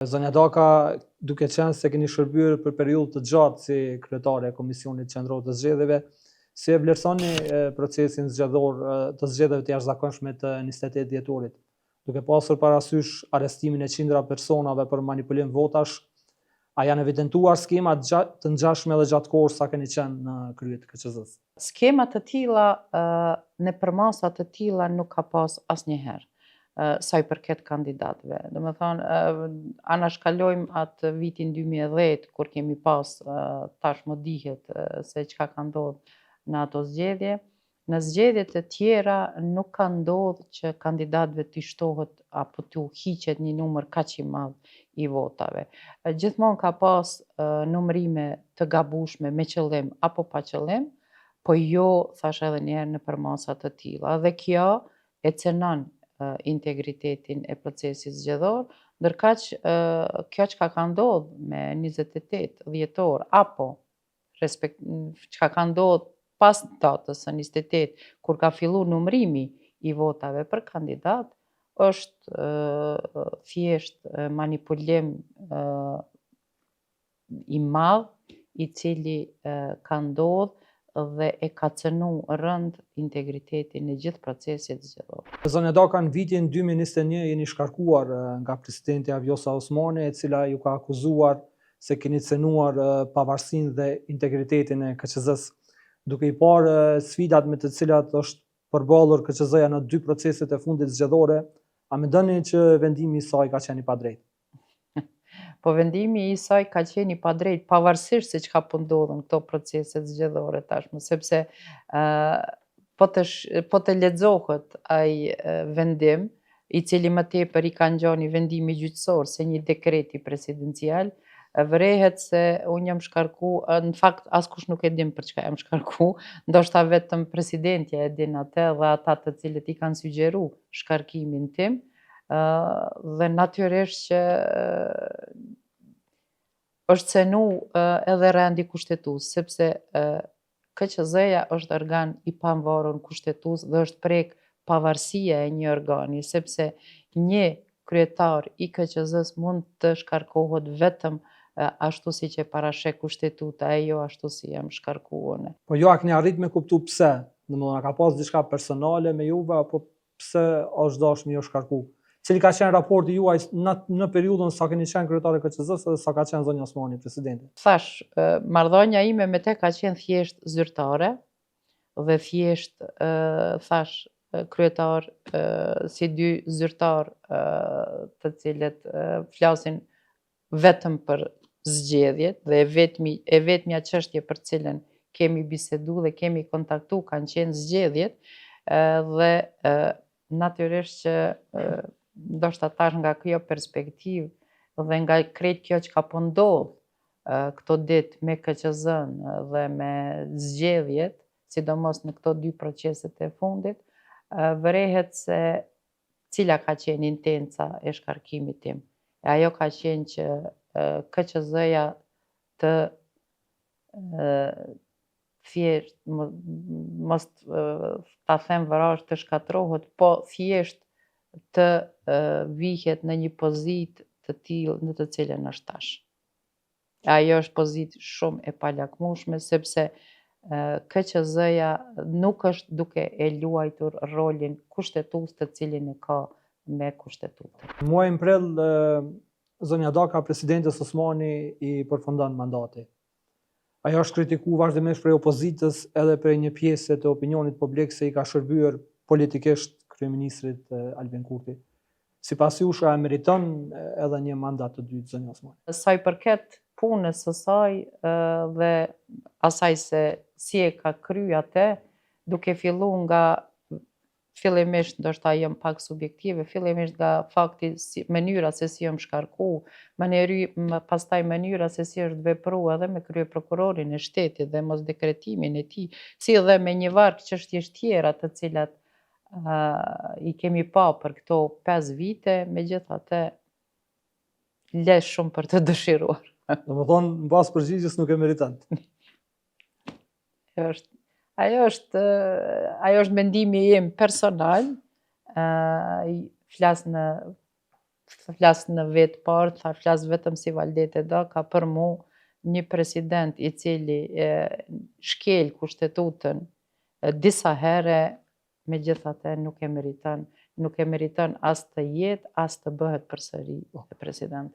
Zonja Daka, duke qenë se keni shërbyer për periudhë të gjatë si kryetare e Komisionit Qendror të Zgjedhjeve, si e vlerësoni procesin zgjedhor të zgjedhjeve të jashtëzakonshme të 28 dhjetorit, duke pasur parasysh arrestimin e qindra personave për manipulim votash, a janë evidentuar skema të ngjashme edhe gjatë kohës sa keni qenë në krye të KQZ-s? Skema të tilla në përmasa të tilla nuk ka pas asnjëherë. Sa i përket kandidatëve. Domethënë, anashkalojmë atë vitin 2010, kur kemi pas, tash më dihet se çka ka ndodhur në ato zgjedhje. Në zgjedhjet e tjera nuk ka ndodhur që kandidatëve t'i shtohet apo t'u hiqet një numër kaq i madh i votave. Gjithmonë ka pas numërime të gabueshme me qëllim apo pa qëllim, po jo, thash edhe një herë, në përmasa të tilla. Dhe kjo e cënon integritetin e procesit zgjedhor, ndërkaq kjo çka ka ndodhur me 28 dhjetor apo çka ka ndodhur pas datës së 28, kur ka filluar numërimi i votave për kandidat, është thjesht manipulim i madh i cili ka ndodhur dhe e ka cënu rënd integritetin e gjithë procesit zgjedhor. Zonja Daka, në vitin 2021 jeni shkarkuar nga presidentja Vjosa Osmani, e cila ju ka akuzuar se keni cënuar pavarësinë dhe integritetin e KQZ-s, duke i parë sfidat me të cilat është përballur KQZ-ja në dy proceset e fundit zgjedhore, a mendoni që vendimi i saj ka qenë i padrejtë? Po vendimi i saj ka qenë i padrejtë, pavarësisht se çka po ndodhen këto procese zgjedhore tashmë, sepse po të lexohet ai vendim, i cili më tepër i ka ngjani vendimi gjyqësor se një dekreti presidencial, vërehet se unë jam shkarku, në fakt askush nuk e din për çka jam shkarku, ndoshta vetëm presidentja e din atë dhe ata të cilët i kanë sugjeru shkarkimin tim, dhe natyrisht që është cenu edhe rendi kushtetues, sepse KQZ-ja është organ i pavarur kushtetues dhe është prek pavarësia e një organi, sepse një kryetar i KQZ-s mund të shkarkohet vetëm ashtu si që parashek kushtetuta, e jo ashtu si jam shkarkuar unë. Po jo, a keni arrit me kuptu pse? Domethënë, ka pas diçka personale me juve, apo pse është dashur me ju shkarku? Cili ka qenë raporti juaj në periudhën sa keni qenë kryetare KQZ-s dhe sa ka qenë zonja Osmani presidenti? Thash, marrëdhënia ime me te ka qenë thjesht zyrtare dhe thjesht thash kryetar si dy zyrtar të cilët flasin vetëm për zgjedhjet dhe e vetmja çështje për cilën kemi bisedu dhe kemi kontaktu kanë qenë zgjedhjet dhe natyrisht që ndoshta tash nga kjo perspektivë dhe nga krejt kjo që ka po ndodh këto ditë me KQZ-n dhe me zgjedhjet, sidomos në këto dy proceset e fundit, vërehet se cila ka qenë intenca e shkarkimit tim. E ajo ka qenë që KQZ-ja të thjesht, mos ta them vrash të shkatrohet, po thjesht të vihet në një pozitë të tillë në të cilën është tash. Ajo është pozitë shumë e palakmueshme, sepse KQZ-ja nuk është duke e luajtur rolin kushtetues të cilin e ka me kushtetutën. Muajin prill, zonja Daka, presidentës Osmani i përfundon mandati. Ajo është kritikuar vazhdimisht prej opozitës edhe prej një pjesë të opinionit publik se i ka shërbyer politikisht kryeministrit Albin Kurti. Sipas jush, a meriton edhe një mandat të dytë zonja Osmani? Sa i përket punës së saj dhe asaj se si e ka kryer atë, duke filluar nga fillimisht, ndoshta jam pak subjektive, fillimisht nga fakti mënyra se si jam shkarku, pastaj mënyra se si është vepruar edhe me kryeprokurorin e shtetit dhe mos dekretimin e tij, si edhe me një varg çështjesh tjera të cilat i kemi pa për këto 5 vite, megjithatë lesh shumë për të dëshiruar. Domethënë, mbas përgjigjes nuk e meriton. Ajo është mendimi im personal, flas në flas në vetë parë, flas vetëm si Valdete do, ka për mu një president i cili shkel kushtetutën disa here, megjithatë nuk e meriton as të jetë, as të bëhet përsëri president.